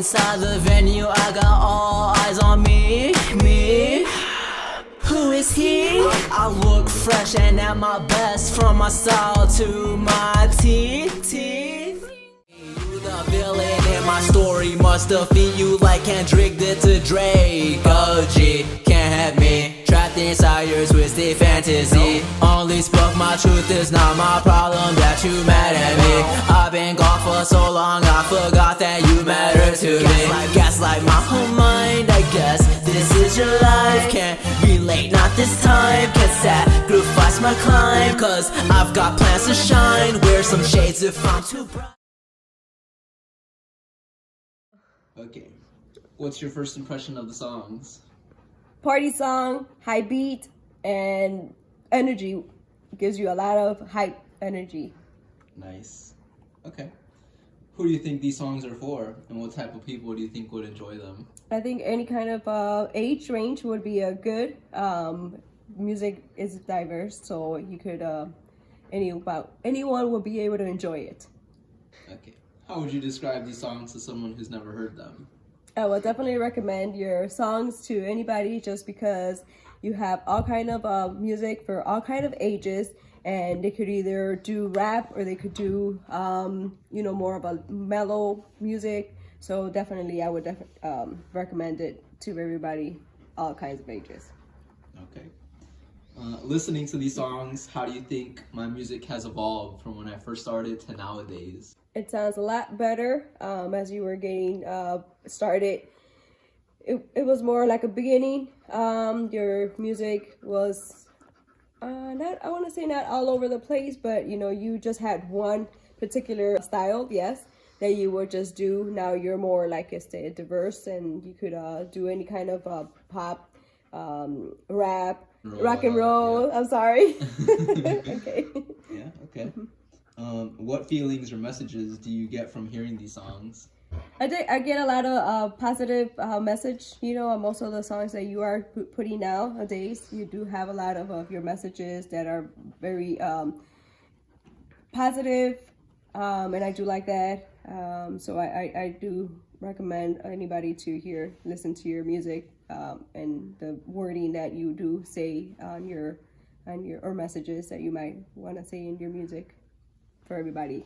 inside the venue, I got all eyes on me. Who is he? I look fresh and at my best, from my style to my teeth. You the villain in my story, must defeat you like Kendrick did to Drake. Oh gee, can't have me trapped inside your twisted fantasy. Only spoke my truth, it's not my problem that you mad at me. I've been gone for so long, I forgot that you matter to me. Gaslight my whole mind, I guess this is your life. Can't be late, not this time. Can't sacrifice my climb, cause I've got plans to shine. Wear some shades if I'm too bright. Okay, what's your first impression of the songs? Party song, high beat, and energy. Gives you a lot of hype energy. Nice. Okay. Who do you think these songs are for, and what type of people do you think would enjoy them? I think any kind of age range would be a good. Music is diverse, so you could anyone would be able to enjoy it. Okay. How would you describe these songs to someone who's never heard them? I would definitely recommend your songs to anybody, just because you have all kind of music for all kind of ages, and they could either do rap or they could do more of a mellow music. So definitely I would recommend it to everybody, all kinds of ages. Okay. Listening to these songs, how do you think my music has evolved from when I first started to nowadays? It sounds a lot better as you were getting started. It was more like a beginning. Your music was I want to say not all over the place, but you just had one particular style, yes, that you would just do. Now you're more, like I said, diverse, and you could do any kind of pop, rap, rock and roll. Yeah. I'm sorry. Okay. Yeah. Okay. What feelings or messages do you get from hearing these songs? I get a lot of positive message. Most of the songs that you are putting nowadays, you do have a lot of your messages that are very positive, and I do like that. So I do recommend anybody to listen to your music and the wording that you do say on your or messages that you might want to say in your music for everybody.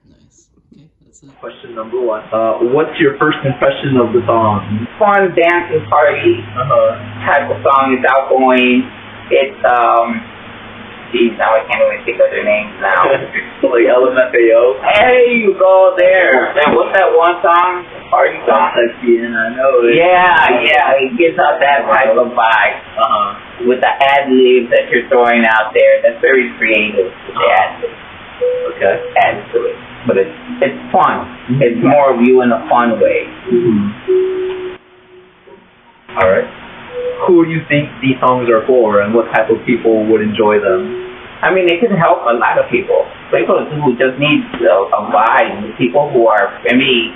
Nice. Okay, that's it. Question number 1. What's your first impression of the song? Fun dancing party type of song. It's outgoing. It's geez, now I can't even think of their names now. Like LMFAO. Hey, you go there. And what's that one song? Party song. I know it. Yeah. It gives out that type of vibe. With the ad libs that you're throwing out there, that's very creative. With the ad libs. Okay. Add to it. But it's fun. It's more of you in a fun way. All right. Who do you think these songs are for, and what type of people would enjoy them? I mean, they can help a lot of people. People who just need a vibe. People who are maybe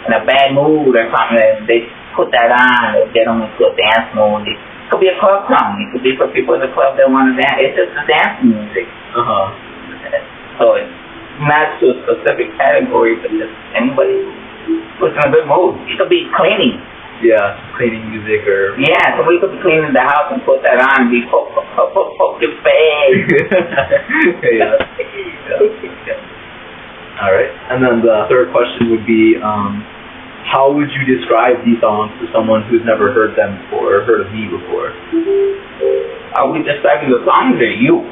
in a bad mood or something, they put that on and get them into a dance mood. It could be a club song. It could be for people in the club that want to dance. It's just a dance music. So it's not to a specific category, but just anybody who's in a good mood. It could be cleaning. Yeah, cleaning music or... Yeah, so we could be cleaning the house and put that on and be poke your face. Yeah. All right. And then the third question would be, how would you describe these songs to someone who's never heard them before or heard of me before? Are we describing the songs or you?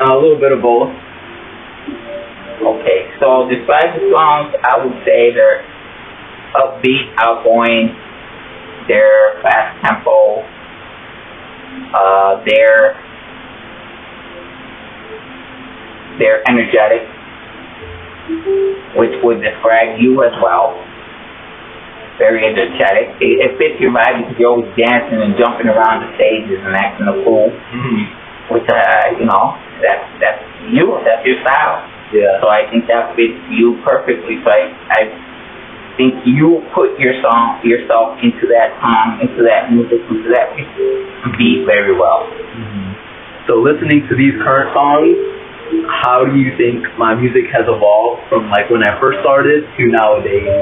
A little bit of both. Okay, so describe the songs. I would say they're upbeat, outgoing, they're fast tempo, they're energetic, which would describe you as well. Very energetic. It fits your vibe because you're always dancing and jumping around the stages and acting a fool. Which that's you. That's your style. Yeah. So I think that fits you perfectly. So I think you put yourself into that song, into that music, into that beat very well. So listening to these current songs, how do you think my music has evolved from like when I first started to nowadays?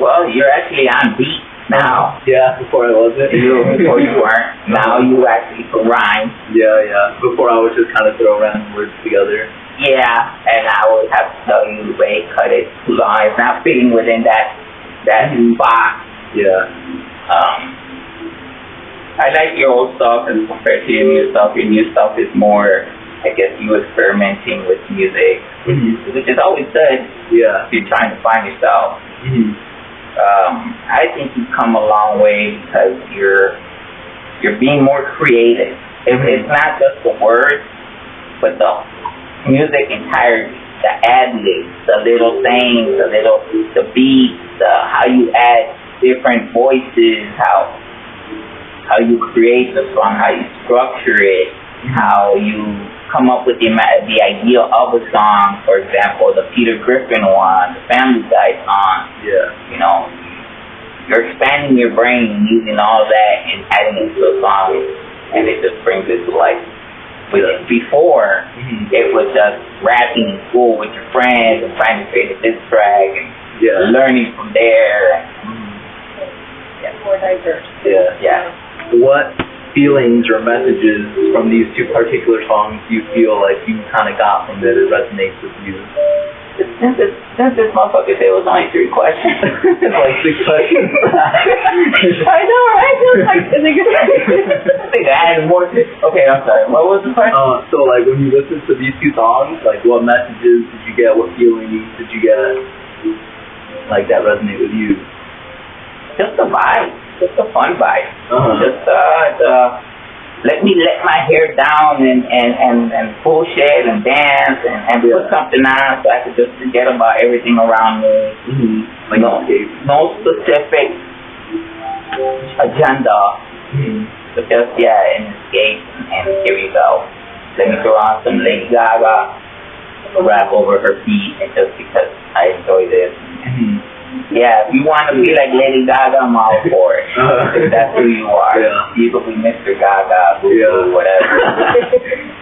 Well, you're actually on beat now. Yeah, before I wasn't. Before you weren't. Now you actually can rhyme. Yeah. Before I would just kind of throw random words together. Yeah, and I would have to tell you, wait, cut it too long. It's not fitting within that box. Yeah. I like your old stuff as compared to your new stuff. Your new stuff is more, I guess, you experimenting with music, which is always good. Yeah. If you're trying to find yourself. I think you've come a long way because you're being more creative. It's not just the words, but the music entirety, the ad-libs, the little things, the beats, how you add different voices, how you create the song, how you structure it, how you come up with the idea of a song. For example, the Peter Griffin one, the Family Guy song. Yeah. You know, you're expanding your brain using all that and adding it to a song, and it just brings it to life. Before, it was just rapping in school with your friends and trying to create a diss track and learning from there. More diverse. Yeah. What feelings or messages from these two particular songs do you feel like you kind of got from it that resonates with you? Since this motherfucker said it was only 3 questions. It's like 6 questions. I know, right? Just like the nigga. I think I had more. Okay, I'm sorry. What was the question? So like when you listen to these two songs, like what messages did you get? What feelings did you get? Like that resonate with you? Just a vibe. Just a fun vibe. Just let me let my hair down and bullshit and dance and put something on so I could just forget about everything around me. Like no specific agenda. But just an escape, and here you go. Let me throw on some Lady Gaga, rap over her beat, and just because I enjoy this. Yeah, if you want to be like Lady Gaga, I'm all for it. If that's who you are. Yeah. You could be Mr. Gaga, whatever.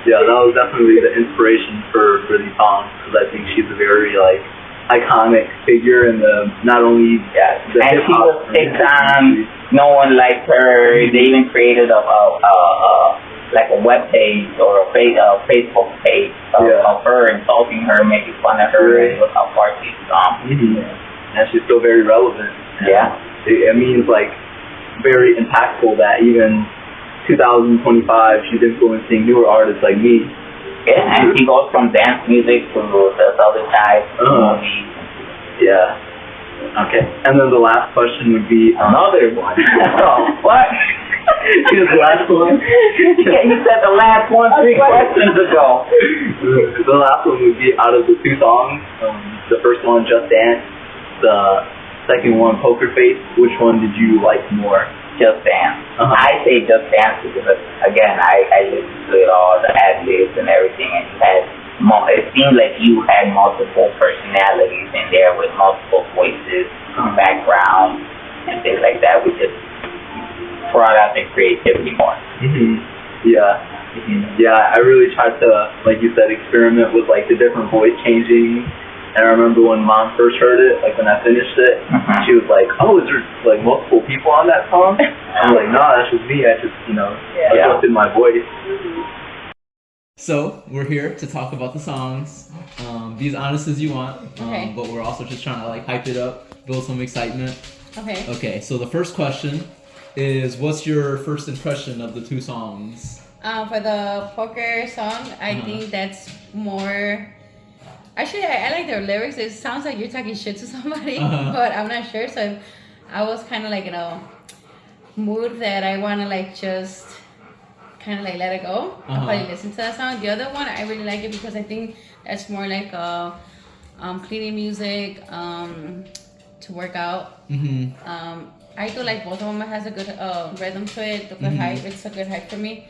Yeah, that was definitely the inspiration for these songs, because I think she's a very like iconic figure in not only the and she was picked on. No one liked her. They even created like a web page or a Facebook page of her, insulting her, making fun of her, and look how far she's come. And she's still very relevant. Yeah. It means like very impactful that even 2025 she's influencing newer artists like me. Yeah, and she goes from dance music to this other type of movies. Yeah. Okay. And then the last question would be another one. What? Here's the last one. Yeah, you said the last one 3 questions ago. The last one would be out of the 2 songs. The first one, Just Dance. The second one, Poker Face. Which one did you like more? Just Dance. I say Just Dance because, again, I listened to it all, the ad-libs and everything, and it seemed like you had multiple personalities in there with multiple voices, background, and things like that. We just brought out the creativity more. Yeah. Yeah, I really tried to, like you said, experiment with like the different voice changing. And I remember when Mom first heard it, like when I finished it, she was like, "Oh, is there like multiple people on that song?" I'm like, "No, that's just me. I just, adjusted my voice." So we're here to talk about the songs. Be as honest as you want, but we're also just trying to like hype it up, build some excitement. Okay. So the first question is, what's your first impression of the 2 songs? For the poker song, I think that's more. Actually, I like their lyrics. It sounds like you're talking shit to somebody, but I'm not sure. So I was kind of like, mood that I want to like just kind of like let it go. I'll probably listen to that song. The other one, I really like it because I think that's more like cleaning music to work out. I do like both of them. It has a good rhythm to it. The good hype. It's a good hype for me.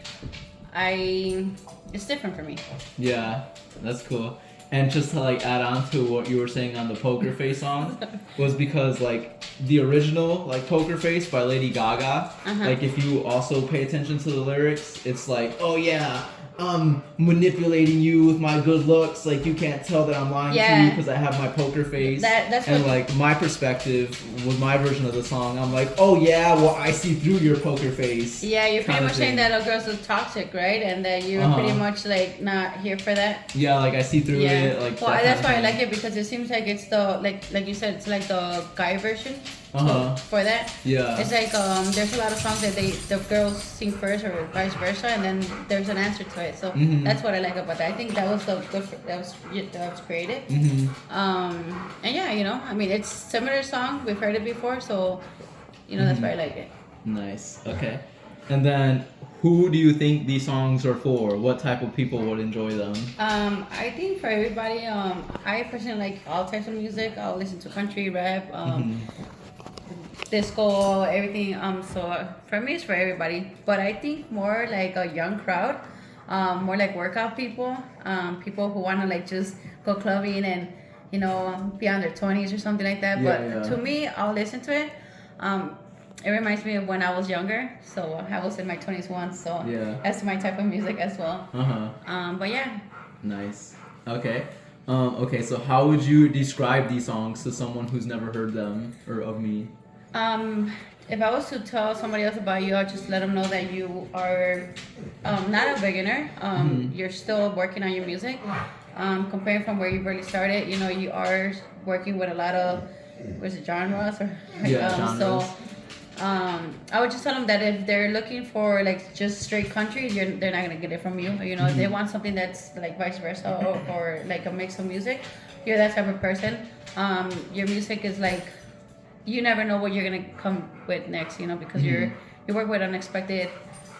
It's different for me. Yeah, that's cool. And just to like add on to what you were saying on the Poker Face song, was because like the original like Poker Face by Lady Gaga, like if you also pay attention to the lyrics, it's like, oh yeah, I'm manipulating you with my good looks. Like you can't tell that I'm lying to you because I have my poker face. That's and what, like my perspective with my version of the song, I'm like, oh yeah, well I see through your poker face. Yeah, you're pretty much saying thing. that girls are toxic, right? And that you're pretty much like not here for that. Yeah, like I see through it. Like well, that's why I like it because it seems like it's the like you said, it's like the guy version. For that. Yeah. It's like there's a lot of songs that the girls sing first or vice versa, and then there's an answer to it. So that's what I like about that. I think that was that was creative. And yeah, you know, I mean, it's similar song. We've heard it before, so you know that's why I like it. Nice. Okay. And then, who do you think these songs are for? What type of people would enjoy them? I think for everybody. I personally like all types of music. I'll listen to country, rap, disco, everything. So for me, it's for everybody. But I think more like a young crowd, more like workout people, people who want to like just go clubbing and you know be on their 20s or something like that. To me, I'll listen to it. It reminds me of when I was younger. So I was in my 20s once. So that's my type of music as well. But yeah. Nice. Okay. Okay. So how would you describe these songs to someone who's never heard them or of me? If I was to tell somebody else about you, I'd just let them know that you are not a beginner. You're still working on your music. Comparing from where you really started, you know, you are working with a lot of, genres? Or, genres. So I would just tell them that if they're looking for like just straight country, they're not gonna get it from you. You know, if they want something that's like vice versa or like a mix of music, you're that type of person. Your music is like, you never know what you're gonna come with next, you know, because you work with unexpected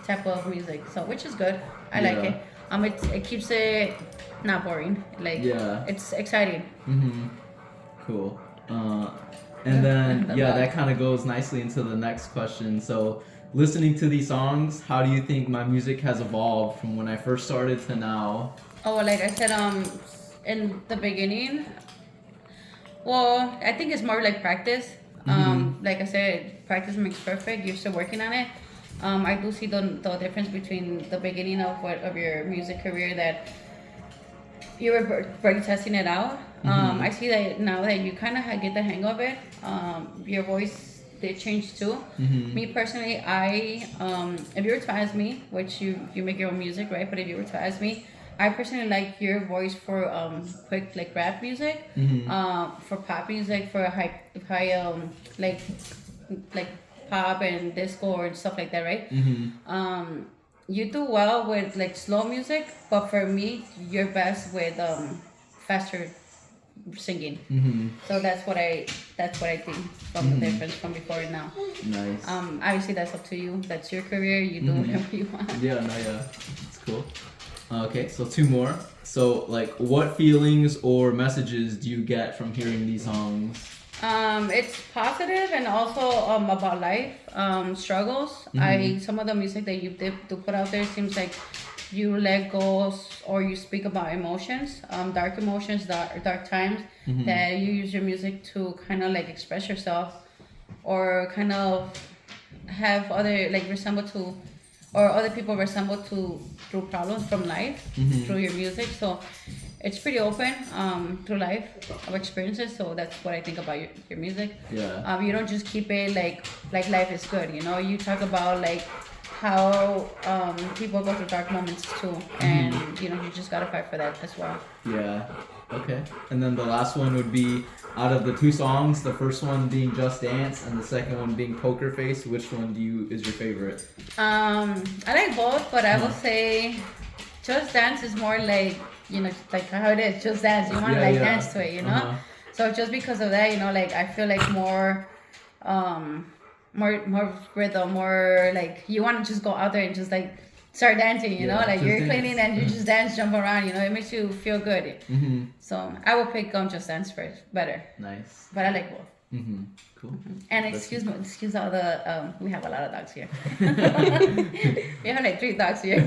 type of music, so which is good. I like it. It keeps it not boring. Like it's exciting. Cool. And then that kind of goes nicely into the next question. So, listening to these songs, how do you think my music has evolved from when I first started to now? Oh, well, like I said, in the beginning, well, I think it's more like practice. Like I said, practice makes perfect. You're still working on it. I do see the difference between the beginning of your music career that you were barely testing it out. I see that now that you kind of get the hang of it. Your voice did change too. Me personally, if you were to ask me, which you make your own music, right? But if you were to ask me, I personally like your voice for quick like rap music, for pop music, for high like pop and disco and stuff like that, right? You do well with like slow music, but for me, you're best with faster singing. So that's what I think from the difference from before and now. Nice. Obviously that's up to you. That's your career. You do whatever you want. It's cool. Okay, so two more. So, like, what feelings or messages do you get from hearing these songs? It's positive and also about life, struggles. Some of the music that you do put out there seems like you let go or you speak about emotions, dark emotions, dark times, that you use your music to kind of like express yourself or kind of have other like resemble to, or other people resemble to through problems from life through your music. So it's pretty open through life of experiences. So that's what I think about your music. You don't just keep it like life is good, you know. You talk about like how people go through dark moments too, and you know, you just gotta fight for that as well. Okay. And then the last one would be, out of the two songs, the first one being Just Dance and the second one being Poker Face, which one is your favorite? I like both, but I will say Just Dance is more like, you know, like how it is, just dance. You want to dance to it, you know? So just because of that, you know, like I feel like more rhythm, more like you want to just go out there and just like start dancing, you know, like you're cleaning and you just dance, jump around, you know, it makes you feel good. So I will pick Just Dance first, better. Nice. But I like both. Cool. And excuse all the we have a lot of dogs here. We have like 3 dogs here.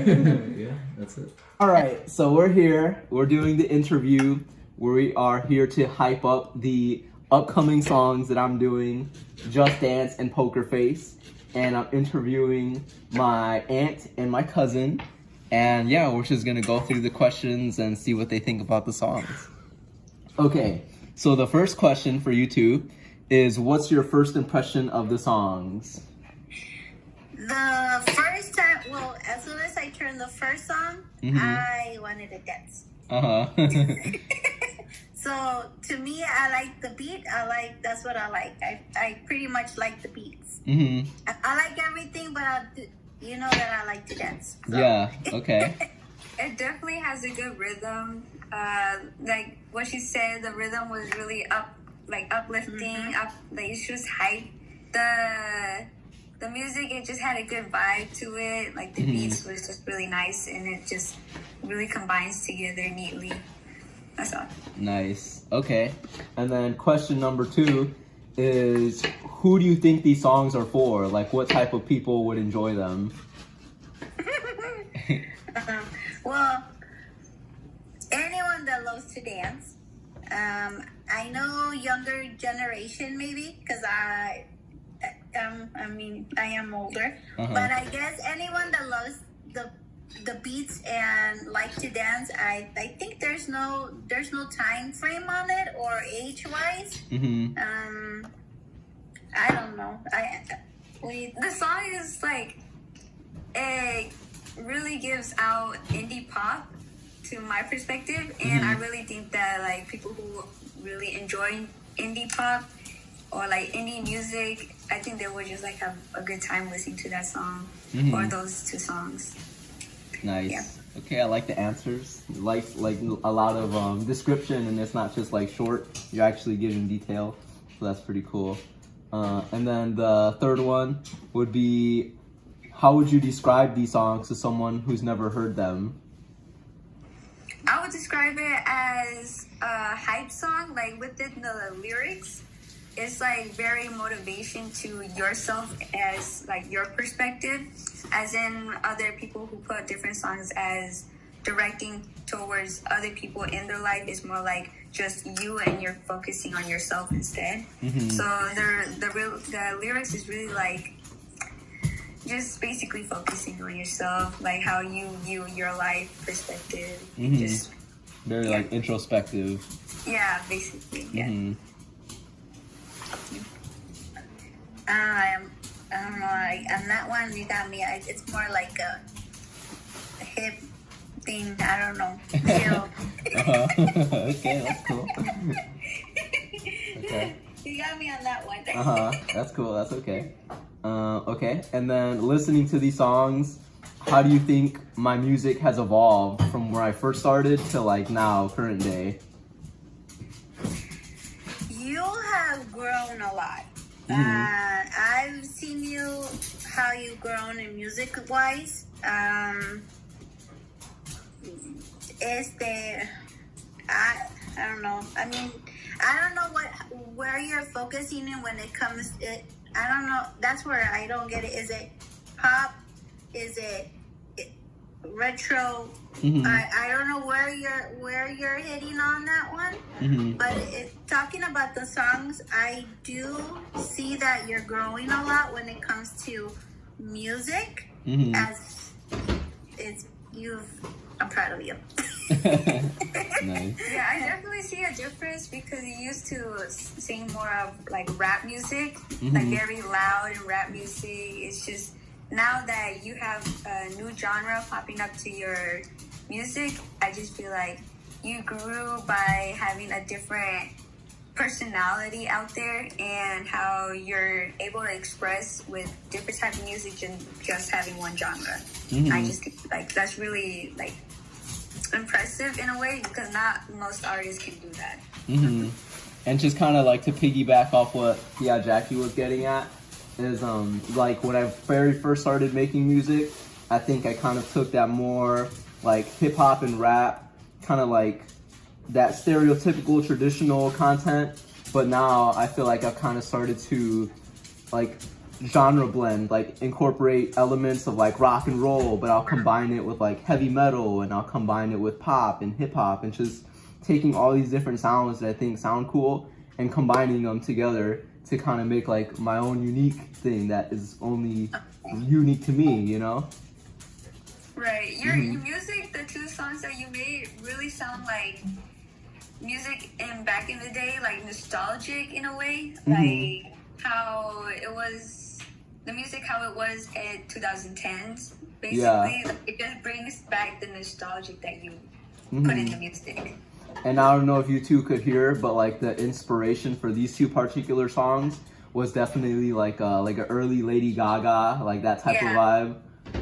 Yeah, that's it. All right, so we're here. We're doing the interview. We are here to hype up the upcoming songs that I'm doing, Just Dance and Poker Face. And I'm interviewing my aunt and my cousin. And yeah, we're just gonna go through the questions and see what they think about the songs. Okay, so the first question for you two is, what's your first impression of the songs? The first time, well, as soon as I turned the first song, I wanted to dance. So to me, I like the beat. That's what I like. I pretty much like the beats. I like everything, but you know that I like to dance. So. Yeah. Okay. It definitely has a good rhythm. Like what she said, the rhythm was really uplifting. Like it's just hype. The music, it just had a good vibe to it. Like the beats was just really nice, and it just really combines together neatly. That's all. Nice. Okay. And then question number 2 is, who do you think these songs are for? Like, what type of people would enjoy them? Well, anyone that loves to dance. I know younger generation maybe, because I am older, but I guess anyone that loves the beats and like to dance, I think there's no time frame on it or age wise. I don't know. The song is like, it really gives out indie pop to my perspective, and I really think that like people who really enjoy indie pop or like indie music, I think they would just like have a good time listening to that song or those two songs. Nice. Yeah. Okay, I like the answers. Like a lot of description, and it's not just like short. You're actually giving detail, so that's pretty cool. And then the third one would be, how would you describe these songs to someone who's never heard them? I would describe it as a hype song, like within the lyrics. It's like very motivation to yourself as like your perspective, as in other people who put different songs as directing towards other people in their life is more like just you, and you're focusing on yourself instead. So the lyrics is really like just basically focusing on yourself, like how you view your life perspective. Just very like introspective. Yeah, basically. Yeah. I don't know. On that one, you got me. It's more like a hip thing. I don't know. Okay, that's cool. Okay. You got me on that one. That's cool. That's okay. Okay. And then listening to these songs, how do you think my music has evolved from where I first started to like now, current day? You have grown a lot. I've seen you, how you've grown in music wise. I don't know. I mean, I don't know where you're focusing in when it comes. I don't know. That's where I don't get it. Is it pop? Is it retro? I don't know where you're hitting on that one. But talking about the songs, I do see that you're growing a lot when it comes to music. As I'm proud of you. Nice. Yeah, I definitely see a difference, because you used to sing more of like rap music, like very loud and rap music. It's just now that you have a new genre popping up to your music, I just feel like you grew by having a different personality out there, and how you're able to express with different type of music than just having one genre. I just like that's really like impressive in a way, because not most artists can do that. And just kind of like to piggyback off what Jackie was getting at is like when I very first started making music, I think I kind of took that more like hip hop and rap, kind of like that stereotypical traditional content, but now I feel like I've kind of started to like genre blend, like incorporate elements of like rock and roll, but I'll combine it with like heavy metal, and I'll combine it with pop and hip hop, and just taking all these different sounds that I think sound cool and combining them together to kind of make like my own unique thing that is only unique to me, you know? Right. Your music, the two songs that you made, really sound like music in back in the day, like nostalgic in a way, like how it was, the music how it was in 2010s, basically. Yeah. Like, it just brings back the nostalgic that you put in the music. And I don't know if you two could hear, but like the inspiration for these two particular songs was definitely like an early Lady Gaga, like that type of vibe.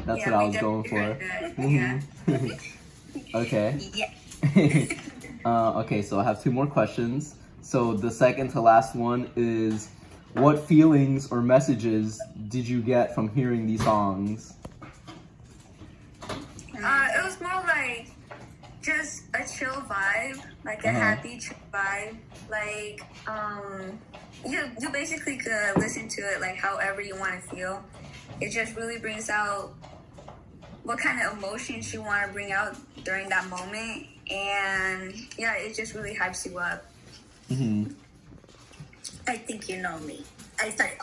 That's what I was going for. Okay. Yeah. Okay, so I have two more questions. So the second to last one is, what feelings or messages did you get from hearing these songs? It was more like just a chill vibe, like a happy chill vibe. Like, you basically could listen to it like however you want to feel. It just really brings out what kind of emotions you want to bring out during that moment. And yeah, it just really hypes you up. I think you know me. I start.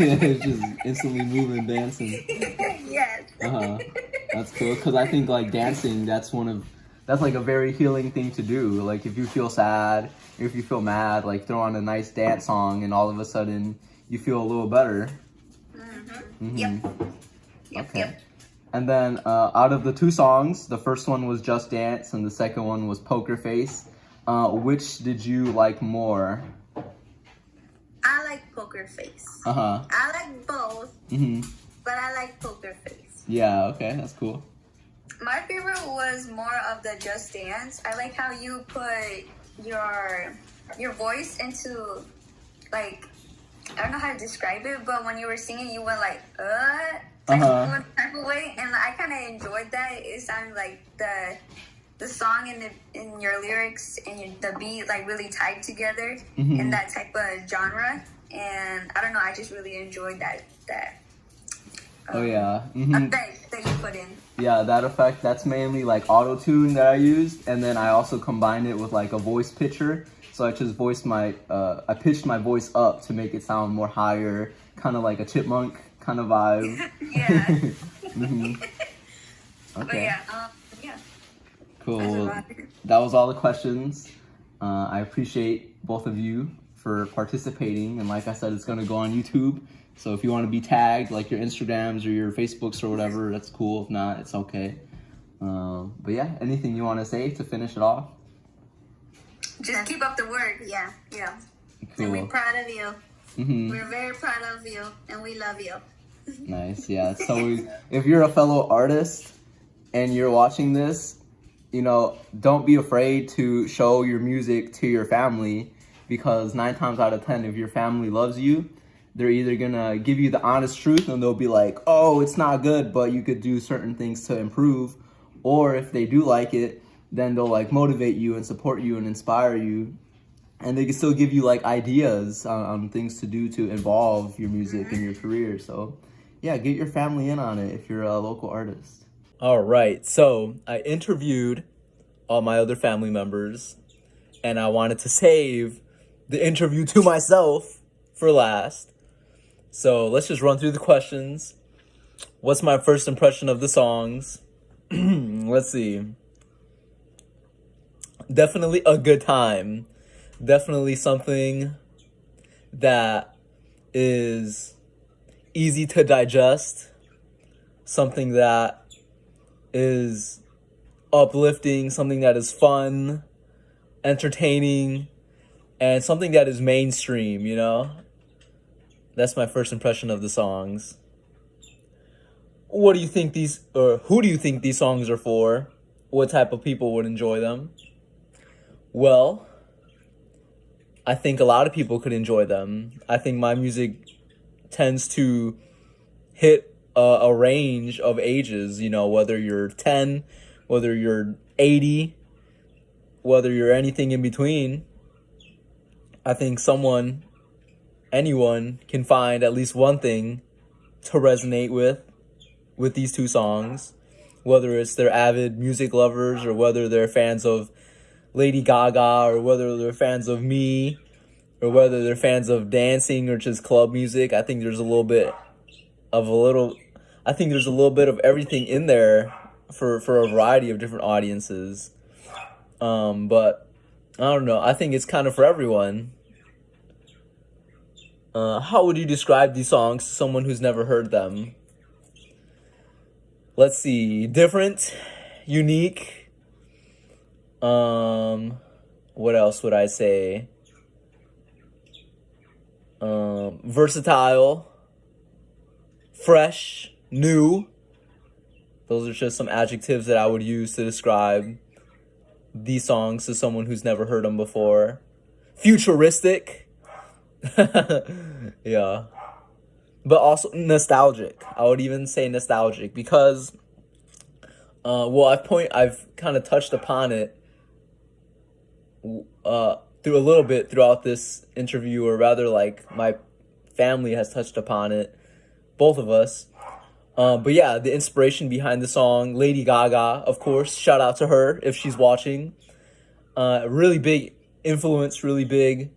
It's just instantly moving, dancing. Yes. That's cool, because I think like dancing, that's like a very healing thing to do. Like if you feel sad, if you feel mad, like throw on a nice dance song and all of a sudden you feel a little better. Yep. Okay. And then out of the two songs, the first one was Just Dance and the second one was Poker Face. Which did you like more? I like Poker Face. I like both, but I like Poker Face. Yeah, okay, that's cool. My favorite was more of the Just Dance. I like how you put your voice into, like, I don't know how to describe it, but when you were singing, you went like, type of way, and I kind of enjoyed that. It sounded like the song and in your lyrics and the beat like really tied together in that type of genre, and I don't know, I just really enjoyed that effect that you put in. Yeah, that effect, that's mainly like auto-tune that I used, and then I also combined it with like a voice pitcher. So I just I pitched my voice up to make it sound more higher, kind of like a chipmunk kind of vibe. Yeah. Okay. But yeah. Cool. That was all the questions. I appreciate both of you for participating, and like I said, it's going to go on YouTube. So if you want to be tagged, like your Instagrams or your Facebooks or whatever, that's cool. If not, it's okay. But yeah, anything you want to say to finish it off? Just keep up the work. Yeah. Cool. And we're proud of you. We're very proud of you, and we love you. Nice, yeah. So if you're a fellow artist and you're watching this, don't be afraid to show your music to your family, because 9 times out of 10, if your family loves you, they're either gonna give you the honest truth and they'll be like, oh, it's not good, but you could do certain things to improve. Or if they do like it, then they'll like motivate you and support you and inspire you. And they can still give you like ideas on things to do to evolve your music and your career. So yeah, get your family in on it if you're a local artist. All right, so I interviewed all my other family members, and I wanted to save the interview to myself for last. So let's just run through the questions. What's my first impression of the songs? Let's see. Definitely a good time. Definitely something that is easy to digest. Something that is uplifting, something that is fun, entertaining, and something that is mainstream, That's my first impression of the songs. What do you think who do you think these songs are for? What type of people would enjoy them? Well, I think a lot of people could enjoy them. I think my music tends to hit a range of ages, whether you're 10, whether you're 80, whether you're anything in between. I think anyone can find at least one thing to resonate with these two songs, whether it's they're avid music lovers or whether they're fans of Lady Gaga or whether they're fans of me or whether they're fans of dancing or just club music. I think there's a little bit of I think there's a little bit of everything in there for a variety of different audiences. But I don't know. I think it's kind of for everyone. How would you describe these songs to someone who's never heard them? Let's see. Different, unique. What else would I say? Versatile, fresh, new. Those are just some adjectives that I would use to describe these songs to someone who's never heard them before. Futuristic. Yeah. But also nostalgic. I would even say nostalgic because I've kind of touched upon it through a little bit throughout this interview, or rather like my family has touched upon it, both of us. But yeah, the inspiration behind the song, Lady Gaga, of course, shout out to her if she's watching. Really big influence, really big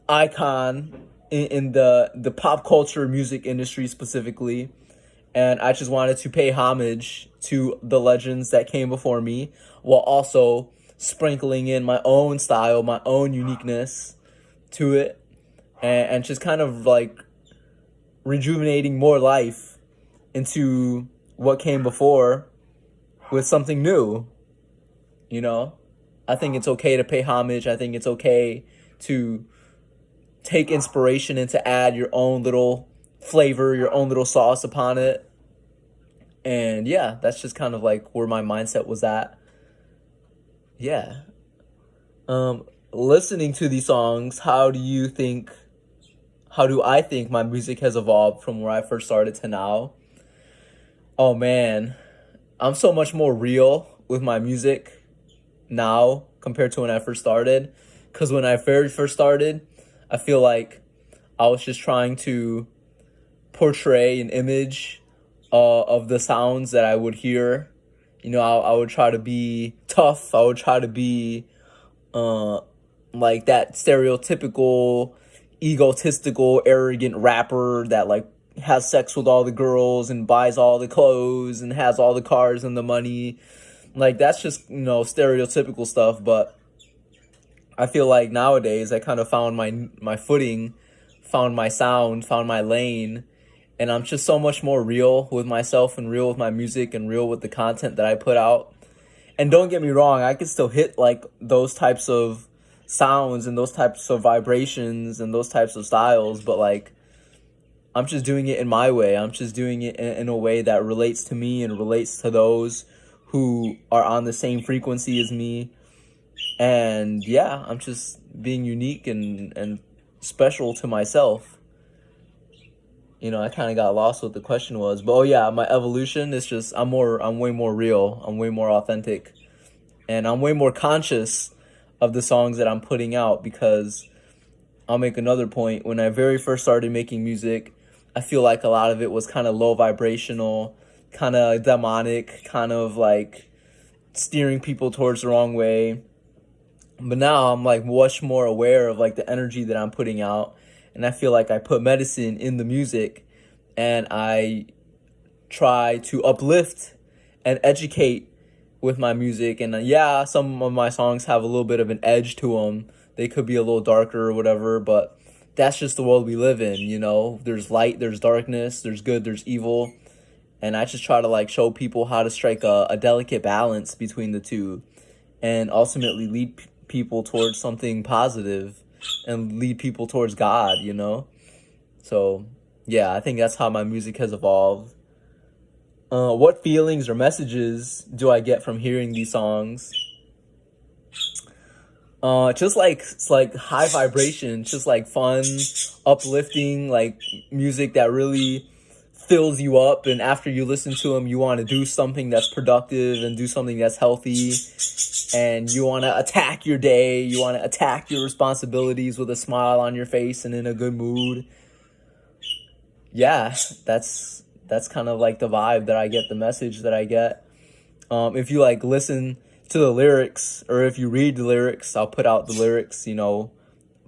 icon in the pop culture music industry specifically. And I just wanted to pay homage to the legends that came before me, while also sprinkling in my own style, my own uniqueness to it, and just kind of like rejuvenating more life into what came before with something new. You know, I think it's okay to pay homage. I think it's okay to take inspiration and to add your own little flavor, your own little sauce upon it. And yeah, that's just kind of like where my mindset was at. Yeah. Listening to these songs, how do I think my music has evolved from where I first started to now? Oh man, I'm so much more real with my music now compared to when I first started. Because when I very first started, I feel like I was just trying to portray an image of the sounds that I would hear. You know, I would try to be tough. I would try to be like that stereotypical, egotistical, arrogant rapper that like has sex with all the girls and buys all the clothes and has all the cars and the money. Like, that's just, you know, stereotypical stuff. But I feel like nowadays I kind of found my footing, found my sound, found my lane. And I'm just so much more real with myself and real with my music and real with the content that I put out. And don't get me wrong, I can still hit like those types of sounds and those types of vibrations and those types of styles. But like, I'm just doing it in my way. I'm just doing it in a way that relates to me and relates to those who are on the same frequency as me. And yeah, I'm just being unique and special to myself. You know, I kind of got lost what the question was. But oh yeah, my evolution is just, I'm way more real. I'm way more authentic. And I'm way more conscious of the songs that I'm putting out, because I'll make another point. When I very first started making music, I feel like a lot of it was kind of low vibrational, kind of demonic, kind of like steering people towards the wrong way. But now I'm like much more aware of like the energy that I'm putting out. And I feel like I put medicine in the music, and I try to uplift and educate with my music. And yeah, some of my songs have a little bit of an edge to them. They could be a little darker or whatever, but that's just the world we live in, you know? There's light, there's darkness, there's good, there's evil. And I just try to like show people how to strike a delicate balance between the two, and ultimately lead people towards something positive and lead people towards God, you know? So yeah, I think that's how my music has evolved. What feelings or messages do I get from hearing these songs? Just like, it's like high vibration, just like fun, uplifting, like music that really fills you up. And after you listen to them, you want to do something that's productive and do something that's healthy. And you want to attack your day. You want to attack your responsibilities with a smile on your face and in a good mood. Yeah, that's kind of like the vibe that I get, the message that I get. If you like listen to the lyrics, or if you read the lyrics, I'll put out the lyrics, you know,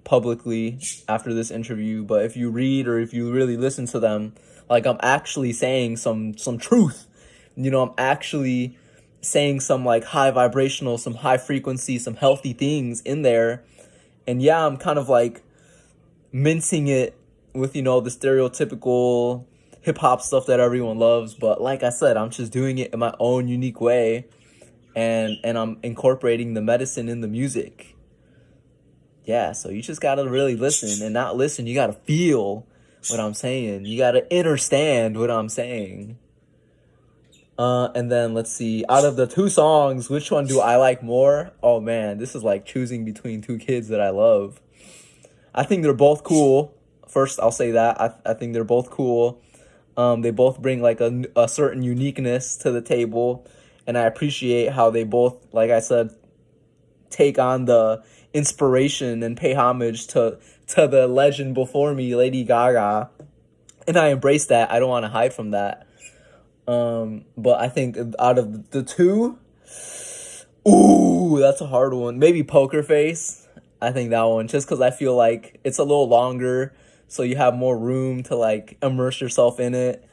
publicly after this interview. But if you read, or if you really listen to them, Like, I'm actually saying some truth. You know, I'm actually saying some like high vibrational, some high frequency, some healthy things in there. And yeah, I'm kind of like mincing it with, you know, the stereotypical hip hop stuff that everyone loves. But like I said, I'm just doing it in my own unique way. And I'm incorporating the medicine in the music. Yeah, so you just gotta really listen, and not listen, you gotta feel what I'm saying. You gotta understand what I'm saying. And then let's see, out of the 2 songs, which one do I like more? Oh man, this is like choosing between 2 kids that I love. I think they're both cool. First, I'll say that. I think they're both cool. They both bring like a certain uniqueness to the table. And I appreciate how they both, like I said, take on the inspiration and pay homage to the legend before me, Lady Gaga. And I embrace that. I don't want to hide from that. But I think out of the 2, ooh, that's a hard one. Maybe Poker Face. I think that one, just because I feel like it's a little longer, so you have more room to like immerse yourself in it.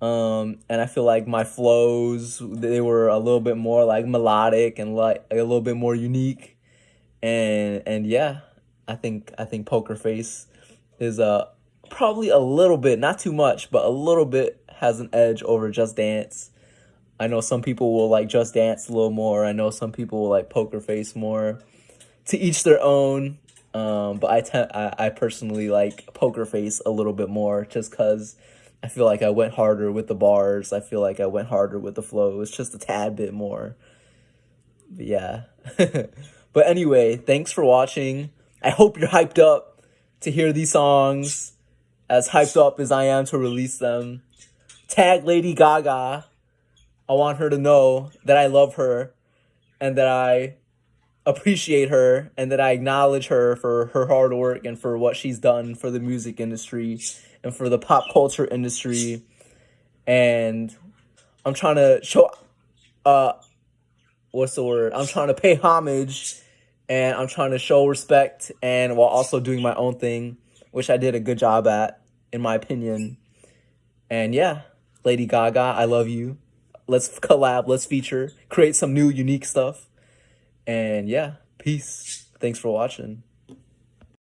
And I feel like my flows, they were a little bit more like melodic and like a little bit more unique. And yeah, I think Poker Face is probably a little bit, not too much, but a little bit has an edge over Just Dance. I know some people will like Just Dance a little more. I know some people will like Poker Face more. To each their own. But I personally like Poker Face a little bit more, just because I feel like I went harder with the bars. I feel like I went harder with the flow. It's just a tad bit more. But yeah. But anyway, thanks for watching. I hope you're hyped up to hear these songs, as hyped up as I am to release them. Tag Lady Gaga. I want her to know that I love her and that I appreciate her and that I acknowledge her for her hard work and for what she's done for the music industry and for the pop culture industry. And I'm trying to show, what's the word? I'm trying to pay homage, and I'm trying to show respect, and while also doing my own thing, which I did a good job at, in my opinion. And yeah, Lady Gaga, I love you. Let's collab, let's feature, create some new unique stuff. And yeah, peace. Thanks for watching.